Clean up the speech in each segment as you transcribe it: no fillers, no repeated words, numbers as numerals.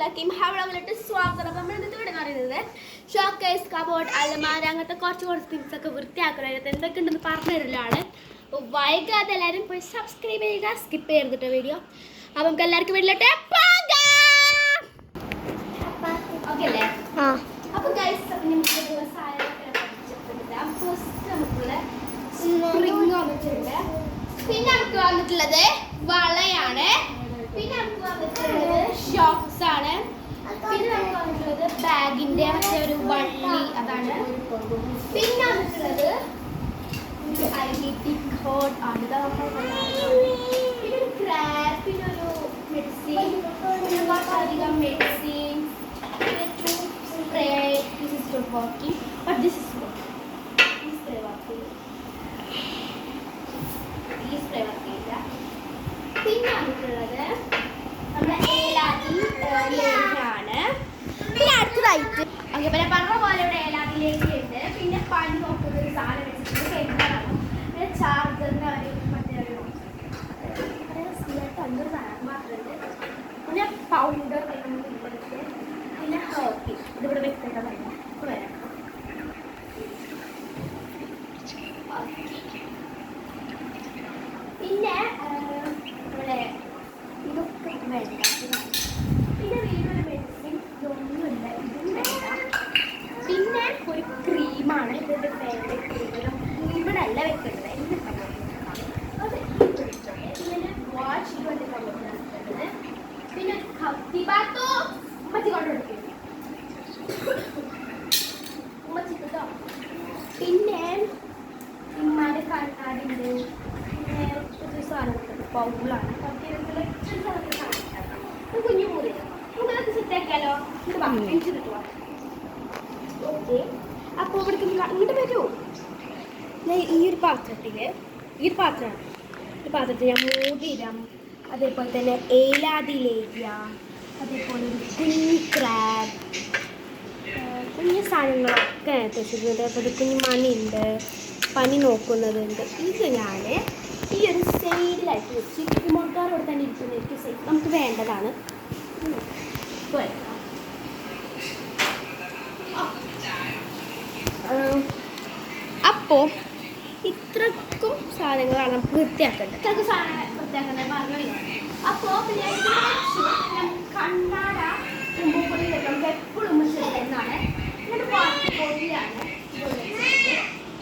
എല്ലാവർക്കും സ്വാഗതം. നമ്മൾ ഇന്നത്തെ ഇവിടെ പറയുന്നത് ഷോക്കേസ്, കബോർഡ്, അലമാര അങ്ങനത്തെ കുറച്ച് തിങ്സ് ഒക്കെ വൃത്തിയാക്കുന്നത് എന്തൊക്കെ ഉണ്ടെന്ന് പറഞ്ഞു തരലാണ്. അപ്പോൾ വൈകാതെ എല്ലാവരും പോയി സബ്സ്ക്രൈബ് ചെയ്യുക, സ്കിപ്പ് ചെയ്തിട്ട് വീഡിയോ. അപ്പോൾ നമുക്ക് എല്ലാവർക്കും വീട്ടിലോട്ട് ഓക്കെ അല്ലേ? അപ്പോൾ ഗൈസ് പിന്നെ നമുക്ക് വന്നിട്ടുള്ളത് വളയാണ്, പിന്നെ നമുക്ക് വന്നിട്ടുള്ളത് ഷോക്സ് ആണ്, പിന്നെ നമുക്ക് വന്നിട്ടുള്ളത് ബാഗിന്റെ മറ്റേ ഒരു വള്ളി അതാണ്, പിന്നെ വന്നിട്ടുള്ളത് ഐഡന്റിറ്റി കോഡ് ആണ്, പിന്നെ ഒരു ക്രാബ്, പിന്നെ ഒരു മെഡിസിൻ, പിന്നെ കുറച്ചധികം മെഡിസിൻ, പിന്നെ spray. This is not working but this is working. ഈ സ്പ്രേ വർക്കിംഗ്, ഈ സ്പ്രേ വർക്കിംഗ്. പിന്നെ വന്നിട്ടുള്ളത് നമ്മുടെ ഏലാതി ലേഖയാണ്. പിന്നെ അടുത്തതായിട്ട് ഓക്കെ, പിന്നെ പറഞ്ഞ പോലെ ഇവിടെ ഏലാതി ലേഖയുണ്ട്. പിന്നെ പനി നോക്കുന്ന ഒരു സാധനം വെച്ചിട്ടുണ്ട്, കേൾക്കാനാണ്. പിന്നെ ചാർജറിൻ്റെ ഒരു മറ്റേ ഒരു സാധനം മാത്രമുണ്ട്. പിന്നെ പൗഡർ, പിന്നെ ഹോക്കി ഇതിവിടെ വ്യക്തത പറയാം. വരാം പിന്നെ നമ്മുടെ ഇതൊക്കെ വേണ്ട. പിന്നെ വീടൊരു മെഡിസിൻ ഇതൊന്നുമില്ല, ഇതും വേണ്ട. പിന്നെ ഒരു ക്രീമാണ്, ഇതൊരു ഫേവറേറ്റ് ക്രീം. ഇവിടെ അല്ല വെക്കേണ്ടത്, അത് പിന്നെ വാഷ് കൊണ്ടിട്ടുള്ളത്. പിന്നെ കത്തിബാത്തോ ഉമ്മച്ചി കൊണ്ടുകൊടുക്കും ഉമ്മച്ചി കേട്ടോ. പിന്നെ ഉമ്മാൻ്റെ കണ്ണാടിണ്ട്. പിന്നെ ഒരു സാധനം പൗളാണ്, കുഞ്ഞു മൂല നമുക്കതൊക്കെ സെറ്റാക്കിയാലോ. ഓക്കെ, അപ്പോൾ ഇവിടേക്ക് ഇങ്ങോട്ട് വരുമോ? ഈ ഒരു പാത്രത്തിൽ ഞാൻ മൂടിയിടാം. അതേപോലെ തന്നെ ഏലാതി ലേഖ്യ, അതേപോലെ ഒരു കുഞ്ഞു ക്രാബ്, കുഞ്ഞു സാധനങ്ങളൊക്കെ വെച്ചിട്ടുണ്ട്. അതേപോലെ കുഞ്ഞു മണിയുണ്ട്, പനി നോക്കുന്നതുണ്ട്. ഇത് ഞാൻ ഈ ഒരു സൈഡിലായിട്ട് വെച്ച് മോൾക്കാരോട് തന്നെ ഇരിക്കുന്ന എനിക്ക് സൈഡ് നമുക്ക് വേണ്ടതാണ്. അപ്പോൾ ഇത്രക്കും സാധനങ്ങളാണ് നമുക്ക് വൃത്തിയാക്കേണ്ടത്. ഇത്രക്കും സാധനങ്ങൾ വൃത്തിയാക്കേണ്ടത് പറഞ്ഞു. അപ്പോൾ പിന്നെ കണ്ണാട മുമ്പൊക്കെ നമുക്ക് എപ്പോഴും എന്നാണ്. എന്നിട്ട് വാട്ടർ ബോട്ടിലാണ്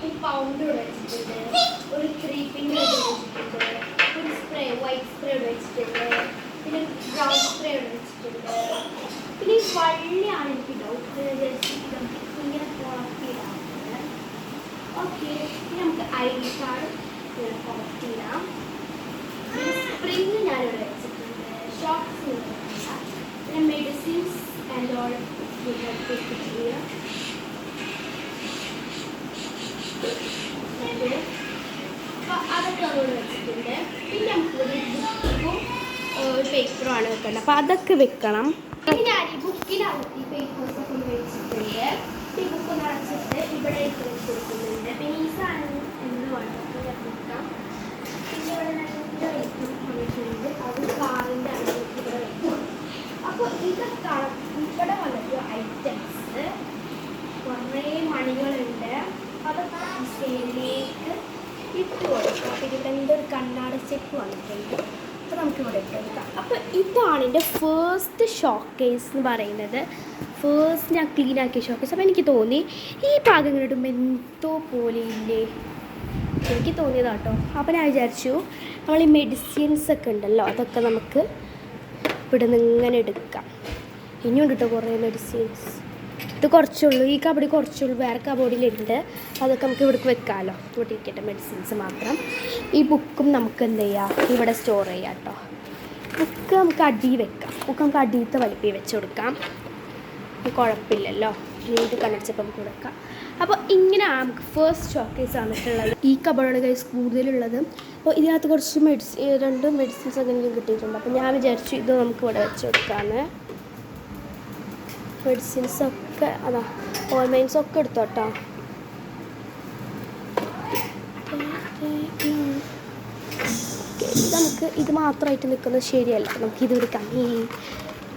ഒരു പൗഡർ വെച്ചിട്ടുണ്ട്, ഒരു 3 ഫിംഗർ വെച്ചിട്ടുണ്ട്, ഒരു സ്പ്രേ വൈറ്റ് സ്പ്രേ വെച്ചിട്ടുണ്ട്, പിന്നെ ബ്രൗൺ സ്പ്രേ വെച്ചിട്ടുണ്ട്. പിന്നെ ഈ വള്ളിയാണ് എനിക്ക് ഡൗട്ട്, ഇങ്ങനെ പുറത്തിടാം. ഓക്കെ, പിന്നെ നമുക്ക് ഐ ഡി കാർഡ് പുറത്തിടാം. പിന്നെ സ്പ്രിങ് ഞാനിവിടെ വെച്ചിട്ടുണ്ട്, ഷോക്സ് പിന്നെ മെഡിസിൻസ് ആൻഡ് ഓൾ ചെയ്യാം. അതൊക്കെ അവിടെ വെച്ചിട്ടുണ്ട്. പിന്നെ നമുക്ക് ബുക്കും ഒരു പേപ്പറുമാണ് വെക്കേണ്ടത്, അപ്പോൾ അതൊക്കെ വെക്കണം. പിന്നെ ഞാൻ ഈ ബുക്കിനകത്ത് ഈ പേപ്പേഴ്സൊക്കെ വെച്ചിട്ടുണ്ട്. ഈ ബുക്ക് നിറച്ചിട്ട് ഇവിടെ വെച്ച് കൊടുക്കുന്നുണ്ട്. പിന്നെ ഈ സാധനം എന്ത് വേണം വെക്കാം. പിന്നെ ഇവിടെ നല്ല വെക്കും വന്നിട്ടുണ്ട്, അത് കാറിൻ്റെ അടുത്ത് ഇവിടെ വെക്കും. അപ്പോൾ ഇതൊക്കെ ഇവിടെ വന്നിട്ട് ഐറ്റംസ് കുറേ മണികളുണ്ട്, അതൊക്കെ സ്റ്റേജിലേക്ക് ഇട്ട് കൊടുക്കും. അപ്പോൾ ഇതിവിടെ ഒരു കണ്ണാട സ്റ്റെപ്പ് വന്നിട്ടുണ്ട്, അപ്പോൾ നമുക്ക് ഇവിടെ ഇട്ട് കൊടുക്കാം. അപ്പോൾ ഇതാണ് എൻ്റെ ഫസ്റ്റ് ഷോക്കേസ് എന്ന് പറയുന്നത്. ഫസ്റ്റ് ഞാൻ ക്ലീൻ ആക്കിയ ഷോക്കേസ്. അപ്പോൾ എനിക്ക് തോന്നി ഈ ഭാഗങ്ങൾ ഇടുമ്പോൾ എന്തോ പോലെ ഇല്ലേ, എനിക്ക് തോന്നിയതാട്ടോ. അപ്പോൾ ഞാൻ വിചാരിച്ചു നമ്മൾ ഈ മെഡിസിൻസ് ഒക്കെ ഉണ്ടല്ലോ അതൊക്കെ നമുക്ക് ഇവിടെ നിന്ന് ഇങ്ങനെ എടുക്കാം. ഇനിയുണ്ട് കേട്ടോ കുറേ മെഡിസിൻസ്. ഇത് കുറച്ചുള്ളൂ, ഈ കബഡി കുറച്ചുള്ളൂ, വേറെ കബോർഡിലുണ്ട്. അതൊക്കെ നമുക്ക് ഇവിടേക്ക് വെക്കാമല്ലോ. ഇവിടെ ഇരിക്കട്ടെ മെഡിസിൻസ് മാത്രം. ഈ ബുക്കും നമുക്ക് എന്ത് ചെയ്യാം, ഇവിടെ സ്റ്റോർ ചെയ്യാം കേട്ടോ. ബുക്ക് നമുക്ക് അടി വെക്കാം, ബുക്ക് നമുക്ക് അടിയത്തെ വലിപ്പി വെച്ച് കൊടുക്കാം, കുഴപ്പമില്ലല്ലോ. ഇത് കണ്ണടിച്ചപ്പോൾ നമുക്ക് കൊടുക്കാം. അപ്പോൾ ഇങ്ങനെയാണ് നമുക്ക് ഫസ്റ്റ് ഷോക്കേസ് വന്നിട്ടുള്ളത്. ഈ കബോർഡാണ് ഗൈസ് കൂടുതലുള്ളത്. അപ്പോൾ ഇതിനകത്ത് കുറച്ച് രണ്ട് മെഡിസിൻസ് ഒക്കെ എനിക്ക് കിട്ടിയിട്ടുണ്ട്. അപ്പോൾ ഞാൻ വിചാരിച്ചു ഇത് നമുക്ക് ഇവിടെ വെച്ച് കൊടുക്കാമെന്ന്. മെഡിസിൻസൊക്കെ അതാ ഓയിൻമെൻറ്റ്സൊക്കെ എടുത്തോട്ടോ. നമുക്ക് ഇത് മാത്രമായിട്ട് നിൽക്കുന്നത് ശരിയല്ല, നമുക്ക് ഇത് എടുക്കാം.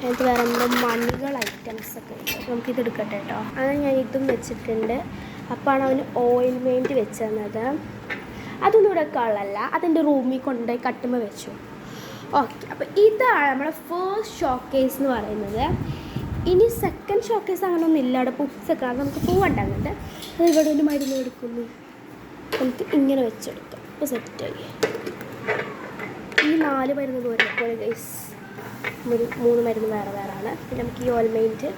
അതിനകത്ത് വേറെ എന്തോ മണികൾ ഐറ്റംസ് ഒക്കെ ഉണ്ട്. നമുക്കിത് എടുക്കട്ടെ കേട്ടോ. അങ്ങനെ ഞാൻ ഇതും വെച്ചിട്ടുണ്ട്. അപ്പോഴാണ് അവന് ഓയിൽമെൻറ്റ് വെച്ച് തന്നത്. അതൊന്നും ഇവിടെ കളല്ല, അതിൻ്റെ റൂമിൽ കൊണ്ടുപോയി കട്ടുമ്മ വെച്ചു. ഓക്കെ, അപ്പോൾ ഇതാണ് നമ്മുടെ ഫസ്റ്റ് ഷോക്കേസ് എന്ന് പറയുന്നത്. ഇനി സെക്കൻഡ് ഷോക്കേസ് അങ്ങനെ ഒന്നും ഇല്ല. അവിടെ പുക്സൊക്കെ അത് നമുക്ക് പോകണ്ടാകുന്നുണ്ട്. അത് ഇവിടെ ഒരു മരുന്ന് എടുക്കുന്നു. നമുക്ക് ഇങ്ങനെ വെച്ചെടുക്കാം. അപ്പോൾ സെറ്റായി. ഈ 4 മരുന്ന് പോലെ ഗൈസ്, ഒരു 3 മരുന്ന് വേറെ വേറെ ആണ്. പിന്നെ നമുക്ക് ഈ ഓയിൽമെൻറ്റ്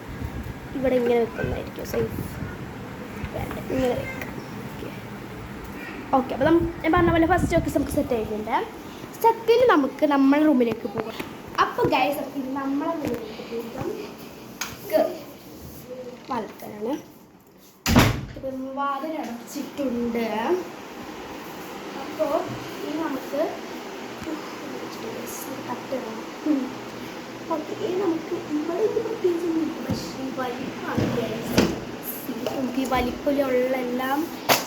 ഇവിടെ ഇങ്ങനെ വെക്കുന്നതായിരിക്കും സേഫ്. വേണ്ട, ഇങ്ങനെ വെക്കാം. ഓക്കെ, അപ്പോൾ ഞാൻ പറഞ്ഞ പോലെ ഫസ്റ്റ് ഷോക്കേസ് നമുക്ക് സെറ്റ് ആയിട്ടുണ്ട്. സെക്കൻഡ് നമുക്ക് നമ്മളെ റൂമിലേക്ക് പോകാം. അപ്പോൾ ഗൈസ്, ഇത് നമ്മളെ റൂമിലേക്ക് പോകാം. വളർത്താനാണ്. ഇപ്പം വാതിലടച്ചിട്ടുണ്ട്. അപ്പോൾ ഇനി നമുക്ക് തട്ടണം. ഓക്കെ, ഇനി നമുക്ക് ഇവിടെ പ്രത്യേകിച്ച് പക്ഷേ വലിപ്പമാണ്. നമുക്ക് ഈ വലിപ്പമുള്ള എല്ലാ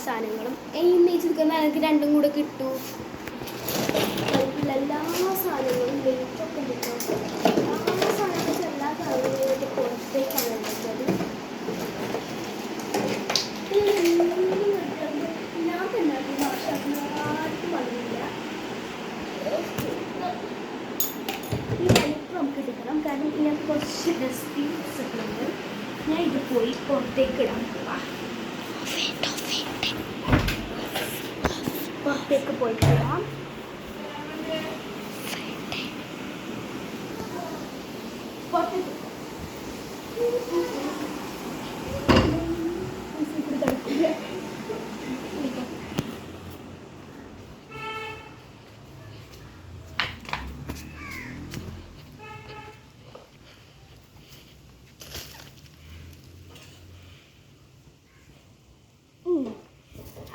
സാധനങ്ങളും എഴുന്നേച്ചിരിക്കുന്ന എനിക്ക് 2 കൂടെ കിട്ടും. എല്ലാ സാധനങ്ങളും വെയിറ്റൊക്കെ കിട്ടും. എല്ലാ സാധനങ്ങളും എല്ലാ സാധനങ്ങളും പുറത്തേക്കാണ് എടുത്തത്. ഞാൻ തന്നെ ആർക്കും വന്നില്ല. ഈ വലിപ്പം നമുക്ക് എടുക്കണം, കാരണം ഇതിനകത്ത് കുറച്ച് ഡസ്റ്റ്ബിൻസ് ഒക്കെ ഉണ്ട്. ഞാൻ ഇത് പോയി പുറത്തേക്ക് ഇടാൻ പോവാം. പുറത്തേക്ക് പോയിട്ട് ഇടാം. പുറത്തേക്ക്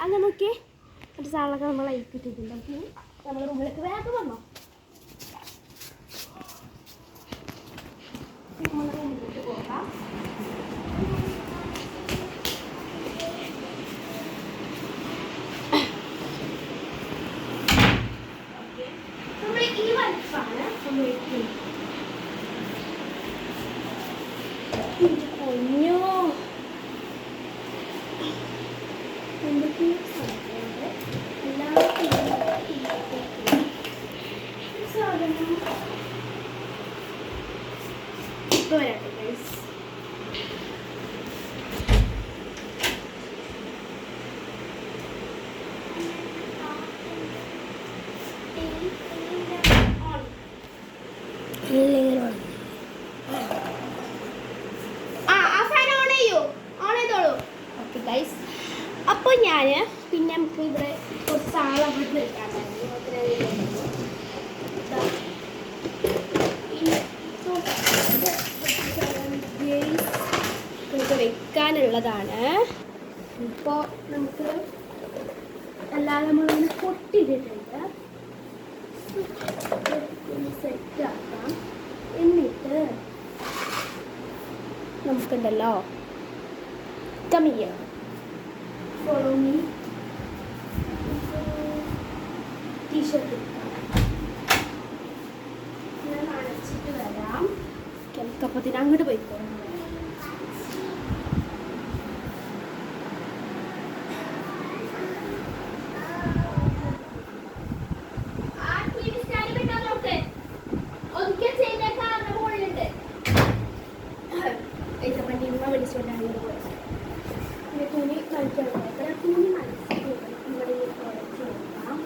അങ്ങനെ നോക്കിയേ, ഒരു സാധനമൊക്കെ നമ്മൾ അയക്കിട്ടിട്ടുണ്ട്. അപ്പോൾ നമ്മുടെ റൂമിലേക്ക് വേഗം വന്നോ. നമ്മുടെ റൂമിലേക്ക് പോകാം. നമ്മൾ ഈ വലിപ്പാണ് നമ്മൾ പൊന്നോ അപ്പോൾ ഞാൻ പിന്നെ നമുക്ക് ഇവിടെ കുറച്ച് ആളവിടെ വെക്കാനായിരുന്നു. നമുക്ക് വെക്കാനുള്ളതാണ്. ഇപ്പോൾ നമുക്ക് എല്ലാം നമ്മളൊന്ന് പൊട്ടിയിട്ടിട്ടുണ്ട്. സെറ്റാക്കാം. എന്നിട്ട് നമുക്കുണ്ടല്ലോ കമ്മിയ follow me. ടീഷർട്ട് ഞാൻ അടച്ചിട്ട് വരാം. നമുക്കപ്പത്തിന് അങ്ങോട്ട് പോയിക്കോളാം. തുണി കളിക്കാൻ തുണി മനസ്സിലാക്കി ഇവിടെ ഉടച്ചു നോക്കാം.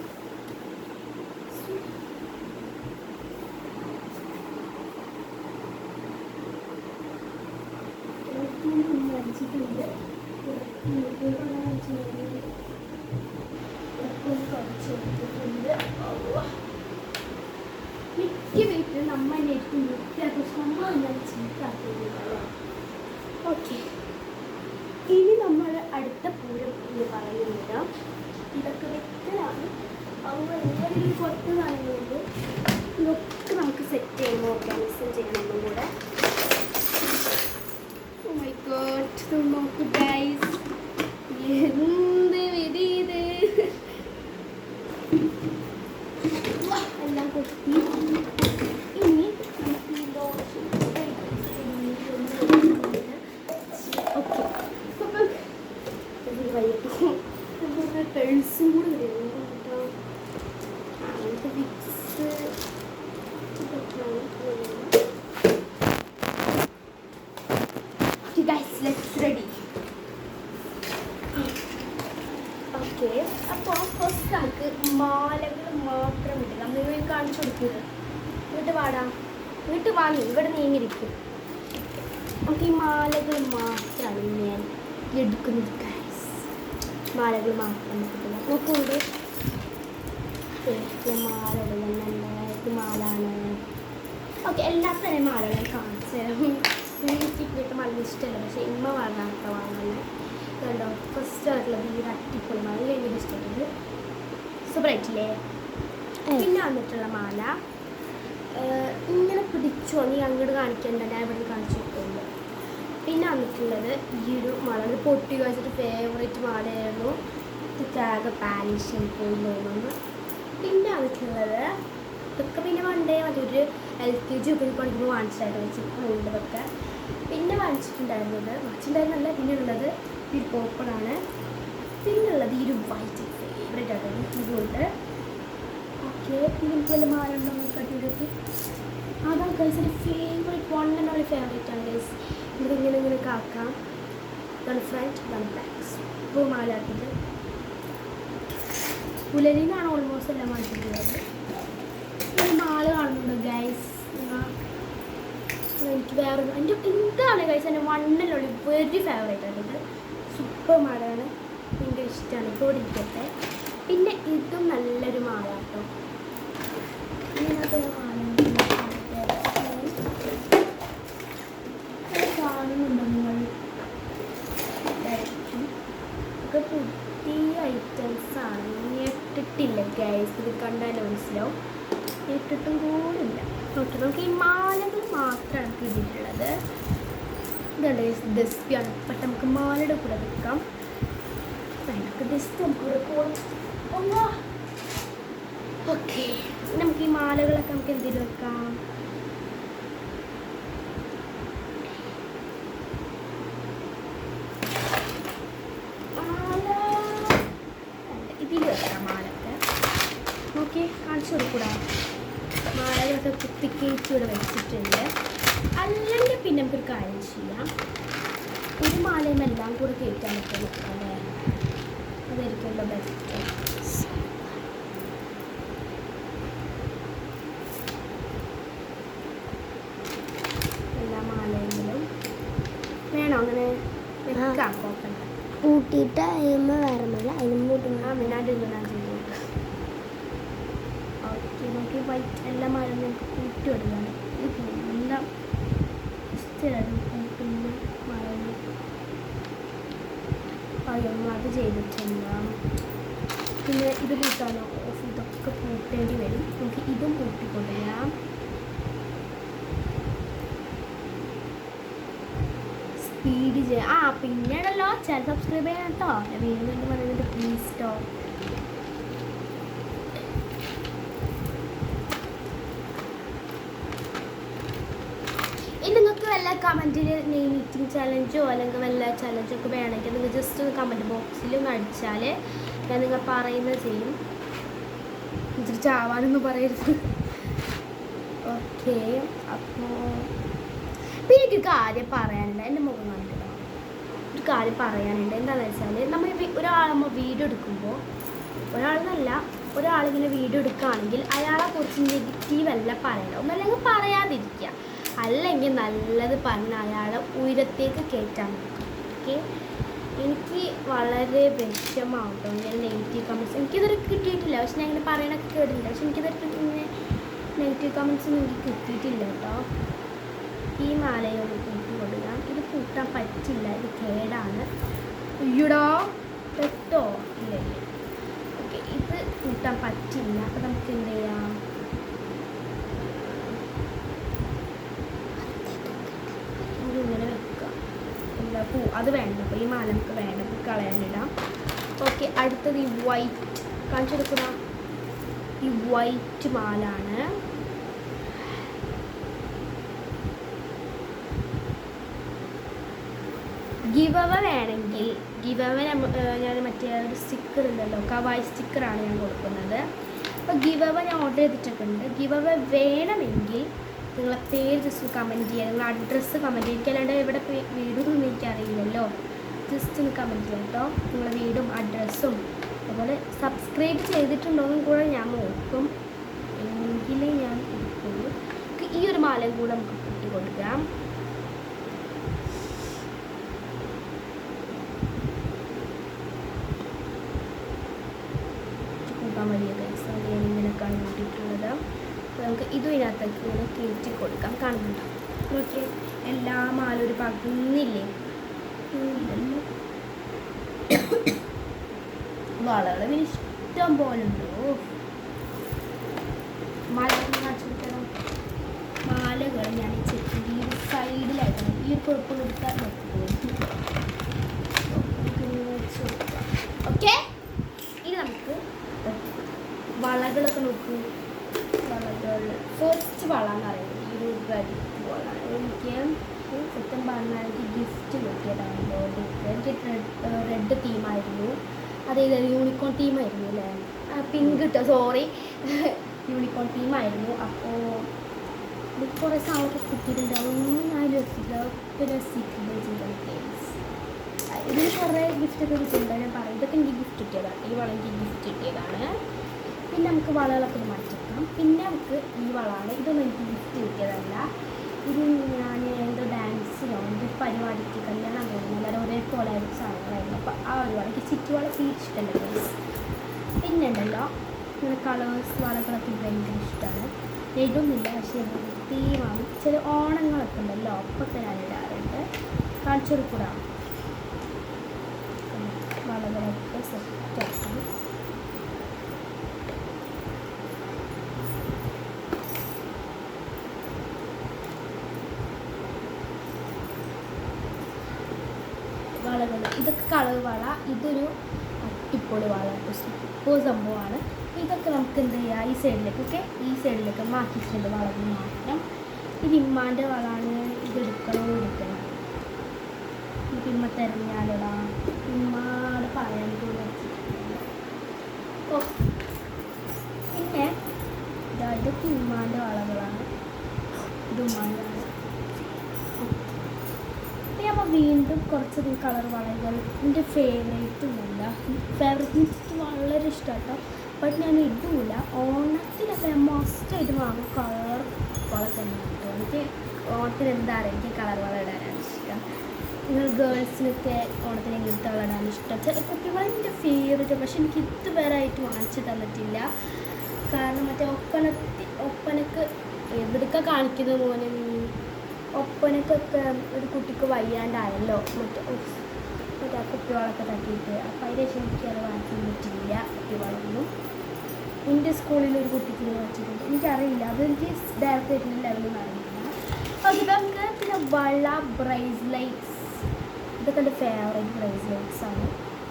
തുണി അടിച്ചിട്ടുണ്ട്. മിക്ക വീട്ടിൽ നമ്മൾ ഏറ്റവും നമ്മൾ എന്താണ് ചീത്താക്കുന്നത്. ഓക്കെ, ഇനി നമ്മൾ അടുത്ത പൂരം എന്ന് പറയുന്നത് ഇതൊക്കെ വെക്കലാണ്. അപ്പോൾ എന്തെങ്കിലും കുറച്ച് കാര്യങ്ങളുണ്ട്. ഇതൊക്കെ നമുക്ക് സെറ്റ് ചെയ്യണം, ഓർഗനൈസ് ചെയ്യണം ഒന്നും കൂടെ. ഓ മൈ ഗോഡ്, ഇത് നോക്കൂ ഗൈസ്, എന്ത് വിധി ഇത്. എല്ലാം കൊത്തി. ഇനി നമുക്ക് മാലകൾ മാത്രം ഇട്ടില്ല. നമ്മൾ കാണിച്ചു കൊടുക്കുന്നത് ഇങ്ങോട്ട് വാടാം, ഇങ്ങോട്ട് വാങ്ങി ഇവിടെ നീങ്ങിരിക്കും. നമുക്ക് ഈ മാലകൾ മാത്രമാണ് ഞാൻ എടുക്കുന്നത് ഗൈസ്. മാലകൾ മാത്രം കിട്ടുന്നത് നോക്കുന്നുണ്ട്. മാലകൾ നല്ല മാലാണ്. ഓക്കെ, എല്ലാത്തിനും തന്നെ മാലകൾ കാണിച്ചു തരാം. എനിക്ക് മാല ഇഷ്ടമല്ല, പക്ഷേ ഇമ്മ പറഞ്ഞാത്ത വാങ്ങുന്നത് കണ്ടോ. ഫസ്റ്റ് ആയിട്ടുള്ളത് ഈ അട്ടിപ്പൊളി മാല എനിക്ക് ഇഷ്ടപ്പെട്ടത്. സൂപ്പറായിട്ടില്ലേ? പിന്നെ വന്നിട്ടുള്ള മാല ഇങ്ങനെ പിടിച്ചോ, നീ അങ്ങോട്ട് കാണിക്കേണ്ട, ഞാൻ ഇവിടെ കാണിച്ചു കൊടുക്കുന്നുണ്ട്. പിന്നെ വന്നിട്ടുള്ളത് ഈ ഒരു മാല, പൊട്ടി വെച്ചിട്ട് ഫേവറേറ്റ് മാലയായിരുന്നു. ഇതൊക്കെ പാലിഷൻ പോയി തോന്നുന്നു. പിന്നെ വന്നിട്ടുള്ളത് ഇതൊക്കെ പിന്നെ പണ്ടേ അതൊരു LKG ഒക്കെ പഠിക്കുമ്പോൾ വാങ്ങിച്ചിട്ടായിട്ട് വെച്ചിട്ടുള്ളതൊക്കെ. പിന്നെ വാങ്ങിച്ചിട്ടുണ്ടായിരുന്നല്ല. പിന്നെ ഉള്ളത് ഈ പോപ്പറാണ്. പിന്നെ ഉള്ളത് ഈ ഒരു വൈറ്റ് ഫേവറേറ്റ് ആയിട്ട് ഇതുകൊണ്ട്. ഓക്കെ, പിന്നെ എനിക്ക് വല്ല മാല ഉണ്ടോ കട്ടിയെടുത്ത് അതാണ് ഗൈസ് ഒരു favourite, one and only favourite ആണ് ഗൈസ്. ഇതിങ്ങനെ ഇങ്ങനെ കാക്കാം. ഇതാണ് ഫ്രണ്ട്, ഇതാണ് ബാക്ക്. ഇപ്പോൾ മാല ആക്കിയിട്ട് പുലരിന്നാണ് ഓൾമോസ്റ്റ് എല്ലാം വാങ്ങിച്ചിട്ടുള്ളത്. ഈ മാല കാണുന്നുണ്ട് ഗൈസ്. എനിക്ക് വേറെ എൻ്റെ എന്താണ് ഗൈസ് എൻ്റെ വണ്ണിലുള്ള വെരി ഫേവറേറ്റ് ആണ് ഇത്. സൂപ്പർ മാലയാണ്, ഭയങ്കര ഇഷ്ടമാണ്. ഇപ്പോൾ ഇരിക്കട്ടെ. പിന്നെ ഇതും നല്ലൊരു മാല കേട്ടോ. ഇതിനകത്തൊരു മാല കാണുന്നുണ്ടോ നിങ്ങൾ? ഒക്കെ പുതിയ ഐറ്റംസാണ്. ഇട്ടിട്ടില്ല ഗൈസ്, ഇത് കണ്ടാൽ മനസ്സിലാവും. ഇട്ടിട്ടും കൂടില്ല. നോക്കി നമുക്ക് ഈ മാലകൾ മാത്രമാണ് കിട്ടിയിട്ടുള്ളത്. ഇതുണ്ട് ദസ്തിയാണ്. പക്ഷെ നമുക്ക് മാലയുടെ കൂടെ വെക്കാം. നമുക്ക് ദസ്തി കൂടെ പോകാം. ഓക്കെ, നമുക്ക് ഈ മാലകളൊക്കെ നമുക്ക് എന്തിൽ വെക്കാം? ഇതിൽ വെക്കാം മാലൊക്കെ. നോക്കി കാണിച്ചു കൊടുക്കൂടാ. മാലകളൊക്കെ കുത്തിക്കേച്ച് ഇവിടെ വെച്ചിട്ടുണ്ട്. അല്ലെങ്കിൽ പിന്നെ നമുക്കൊരു കാര്യം ചെയ്യാം, ഒരു മാലയും എല്ലാം കൂടെ കയറ്റാൻ പറ്റും അല്ലേ? അതായിരിക്കുമല്ലോ ബെസ്റ്റ്. എല്ലാ മാലയെങ്കിലും വേണോ അങ്ങനെ വെക്കാം? നോക്കണ്ട, കൂട്ടിയിട്ട് അയ്യമ്മ വേറെ മല അതിനും കൂട്ടി മിനാണ്ട് ഞാൻ ചെയ്തു. ഓക്കെ, നോക്കി വൈറ്റ് എല്ലാ മാലയും നമുക്ക് കൂട്ടി കൊടുക്കുകയാണ്. എല്ലാം ഇഷ്ടമായിരുന്നു കൂട്ടുന്ന മാലകൾ. അയ്യമ്മ അത് ചെയ്തിട്ടില്ല. പിന്നെ ഇത് കൂട്ടാനോ ഓഫ് ഇതൊക്കെ കൂട്ടേണ്ടി വരും. നമുക്ക് ഇതും കൂട്ടിക്കൊണ്ടുവരാം. സ്പീഡ് പിന്നെയാണല്ലോ ചാനൽ സബ്സ്ക്രൈബ് ചെയ്യാം കേട്ടോ. വീണ്ടും വേണ്ടി പറയുന്നുണ്ട് പ്ലീസ് കേട്ടോ. നിങ്ങൾക്ക് വല്ല കമൻറ്റിൽ നെയിം മീറ്റിംഗ് ചലഞ്ചോ അല്ലെങ്കിൽ വല്ല ചലഞ്ചൊക്കെ വേണമെങ്കിൽ നിങ്ങൾ ജസ്റ്റ് ഒന്ന് കമൻറ്റ് ബോക്സിൽ ഒന്ന് അടിച്ചാൽ ഞാൻ നിങ്ങൾ പറയുന്നത് ചെയ്യും. ഇച്ചിരി ചാവാനൊന്നും പറയരുത്. ഓക്കെ, അപ്പോൾ പിന്നെ എനിക്ക് കാര്യം പറയാനുണ്ട്. എൻ്റെ മുഖം കണ്ടിട്ടോ ഒരു കാര്യം പറയാനുണ്ട്. എന്താണെന്ന് വെച്ചാൽ നമ്മൾ ഒരാളമ്മ വീഡിയോ എടുക്കുമ്പോൾ, ഒരാളിങ്ങനെ വീഡിയോ എടുക്കുകയാണെങ്കിൽ അയാളെ കുറിച്ച് നെഗറ്റീവല്ല പറയണം. ഒന്നല്ലെങ്കിൽ പറയാതിരിക്കുക, അല്ലെങ്കിൽ നല്ലത് പറഞ്ഞ് അയാളെ ഉയരത്തേക്ക് കയറ്റാൻ പറ്റും. ഓക്കെ, എനിക്ക് വളരെ വിഷമമാവട്ടോ ഞാൻ നെഗറ്റീവ് കമൻറ്റ്സ് എനിക്കിതൊരു കിട്ടിയിട്ടില്ല. പക്ഷെ ഞാൻ ഇങ്ങനെ പറയണൊക്കെ കേട്ടില്ല. പക്ഷെ എനിക്കിതൊരു ഇങ്ങനെ നെഗറ്റീവ് കമൻറ്റ്സ് ഒന്നും എനിക്ക് കിട്ടിയിട്ടില്ല കേട്ടോ. ഈ മാലയൊന്ന് കൂട്ടി കൊടുക്കാം. ഇത് കൂട്ടാൻ പറ്റില്ല, ഇത് കേടാണ്. അയ്യോടാ പെട്ടോ? ഇല്ല. ഓക്കെ, ഇത് കൂട്ടാൻ പറ്റില്ല. അപ്പം നമുക്ക് എന്ത് ചെയ്യാം? ഇങ്ങനെ വെക്കുക. എന്താ അത് വേണ്ട. അപ്പോൾ ഈ മാല നമുക്ക് വേണ്ട, കളയാനിടാം. ഓക്കെ, അടുത്തത് ഈ വൈറ്റ് കാണിച്ചെടുക്കുന്ന ഈ വൈറ്റ് മാലാണ്. ഗിവ് അവ വേണമെങ്കിൽ ഞാൻ മറ്റേ ഒരു സ്റ്റിക്കർ ഉണ്ടല്ലോ, കവായി സ്റ്റിക്കറാണ് ഞാൻ കൊടുക്കുന്നത്. അപ്പോൾ ഗിവ് അവ ഞാൻ ഓർഡർ ചെയ്തിട്ടൊക്കെ ഉണ്ട്. ഗിവ് അവ വേണമെങ്കിൽ നിങ്ങളെ പേര് ജസ്റ്റ് കമൻറ്റ് ചെയ്യുക, നിങ്ങളുടെ അഡ്രസ്സ് കമൻറ്റ് ചെയ്യുക. അല്ലാണ്ട് എവിടെ വീടൊന്നും എനിക്കറിയില്ലല്ലോ. ജസ്റ്റ് ഒന്ന് കമൻറ്റ് ചെയ്യാം കേട്ടോ. നിങ്ങളുടെ വീടും അഡ്രസ്സും അതുപോലെ സബ്സ്ക്രൈബ് ചെയ്തിട്ടുണ്ടോയെന്നും കൂടെ ഞാൻ നോക്കും, എങ്കിലേ ഞാൻ എടുക്കുള്ളൂ. ഈ ഒരു മാലയും കൂടെ നമുക്ക് കൂട്ടി കൊടുക്കാം. കൂട്ടാൻ വലിയ പൈസ ഇങ്ങനെയൊക്കെയാണ് കൂട്ടിയിട്ടുള്ളത്. നമുക്ക് ഇതും ഇതിനകത്തേക്ക് ഇങ്ങനെ കയറ്റി കൊടുക്കാം. കാണുന്നുണ്ടോ? ഓക്കെ, എല്ലാ മാല ഒരു പകുന്നില്ലേ. വളകൾ പിന്നെ ഇഷ്ടം പോലെ ഉണ്ടോ. മാലകൾ ഞാൻ ഈ ചെക്കിൻ്റെ ഈ ഒരു സൈഡിലായിട്ടാണ് ഈ ഒരു കുഴപ്പം കൊടുക്കാൻ നോക്കുന്നത്. ഓക്കെ, ഇനി നമുക്ക് വളകളൊക്കെ നോക്കൂ. വളകൾ ഫസ്റ്റ് വള എന്ന് പറയുന്നത് ഈ ഒരു റെഡ് വള. എനിക്ക് സത്യം പറഞ്ഞാൽ എനിക്ക് ഗിഫ്റ്റ് കിട്ടിയതാണ് ബർത്ത്ഡേക്ക്. എനിക്ക് റെഡ് തീമായിരുന്നു, അതേതായാലും യൂണിക്കോൺ തീമായിരുന്നു അല്ലേ, പിങ്ക് കിട്ടുക, സോറി യൂണിക്കോൺ തീമായിരുന്നു. അപ്പോൾ എനിക്ക് കുറേ സാധനമൊക്കെ കിട്ടിയിട്ടുണ്ടാവും, ഞാൻ രസിക്കില്ല, രസിക്കില്ല ചെയ്ത ഗെയിംസ്. ഇതിന് കുറേ ഗിഫ്റ്റൊക്കെ കിട്ടിയിട്ടുണ്ട്, ഞാൻ പറയും ഇതൊക്കെ എനിക്ക് ഗിഫ്റ്റ് കിട്ടിയതാണ്. ഈ വള എനിക്ക് ഗിഫ്റ്റ് കിട്ടിയതാണ്. പിന്നെ നമുക്ക് വളകളൊക്കെ മാറ്റിക്കാം. പിന്നെ നമുക്ക് ഈ വളമാണ്, ഇതൊന്നും എനിക്ക് ഗിഫ്റ്റ് കിട്ടിയതല്ല. ഇത് ഞാൻ എന്തോ ഡാൻസിനോ എൻ്റെ പരിപാടിക്ക് കല്യാണം തോന്നുന്നു, എല്ലാവരും ഒരേ കോളേജ് സാധനങ്ങളായിരുന്നു. അപ്പോൾ ആ ഒരു വള എനിക്ക് ചുറ്റു വള തീർച്ചിട്ടല്ല ഗൈസ്. പിന്നെ ഉണ്ടല്ലോ ഇങ്ങനെ കളേഴ്സ് വളകളൊക്കെ ഭയങ്കര ഇഷ്ടമാണ്. ഇതൊന്നുമില്ല, പക്ഷേ തീമാണ്. ചില ഓണങ്ങളൊക്കെ ഉണ്ടല്ലോ അപ്പൊക്കെ ഞാൻ ഇടാറുണ്ട്. കാണിച്ചൊരു കൂടാ വളകളൊക്കെ സെറ്റാക്കി വളകൾ. ഇതൊക്കെ കളർ വള, ഇതൊരു അടിപൊളി വള, സൂപ്പർ സംഭവമാണ്. ഇതൊക്കെ നമുക്ക് എന്ത് ചെയ്യാം, ഈ സൈഡിലേക്ക്, ഓക്കെ, ഈ സൈഡിലേക്ക് മാറ്റിയിട്ടുണ്ട് വളകൾ മാത്രം. ഇത് ഇമ്മാൻ്റെ വളമാണ്, ഇതെടുക്കണോ എടുക്കണം, നമുക്ക് ഇമ്മ തിരഞ്ഞാലിടാം. ഇമ്മാട് പറയാൻ കൂടി വെച്ചിട്ടുണ്ട്. ഓ, പിന്നെ ഇതൊക്കെ ഇമ്മാൻ്റെ വളകളാണ്, ഇത് ഉമ്മാൻ്റെ വള. അപ്പോൾ വീണ്ടും കുറച്ചധികം കളർ വളകൾ എൻ്റെ ഫേവറേറ്റുമല്ല, ഫേവറേറ്റ് എനിക്ക് വളരെ ഇഷ്ടമാട്ടോ. ബട്ട് ഞാൻ ഇടില്ല, ഓണത്തിനൊക്കെ ഞാൻ മസ്റ്റായിട്ട് വാങ്ങും കളർ വള തന്നെ കേട്ടോ. എനിക്ക് ഓണത്തിന് എന്താ പറയുക, എനിക്ക് കളർ വള ഇടാനാണ് ഇഷ്ടം. നിങ്ങൾ ഗേൾസിനൊക്കെ ഓണത്തിന് എങ്ങനത്തെ വള ഇടാൻ ഇഷ്ടം. കുട്ടികളെ എൻ്റെ ഫേവറേറ്റ്, പക്ഷെ എനിക്ക് ഇതുവരെയായിട്ട് വാങ്ങിച്ചു തന്നിട്ടില്ല. കാരണം മറ്റേ ഒപ്പനക്ക് എവിടേക്ക് കാണിക്കുന്ന പോലെ ഒപ്പനക്കൊക്കെ ഒരു കുട്ടിക്ക് വയ്യാണ്ടായല്ലോ, മറ്റേ കുപ്പിവളൊക്കെ തട്ടിയിട്ട്. അപ്പം അതിന് ശേഷം എനിക്കത് വാങ്ങിക്കാൻ പറ്റില്ല കുപ്പിവളൊന്നും. എൻ്റെ സ്കൂളിൽ ഒരു കുട്ടിക്ക് വാങ്ങിച്ചിട്ടുണ്ട്, എനിക്കറിയില്ല, അതെനിക്ക് ഡയറക്റ്റ് ആയിട്ടുള്ള ലെവലൊന്നും അറിയില്ല. അതുകൊണ്ട് പിന്നെ വള, ബ്രേസ്ലെറ്റ്സ്, ഇതൊക്കെ എൻ്റെ ഫേവറേറ്റ് ബ്രേസ്ലെറ്റ്സ് ആണ്.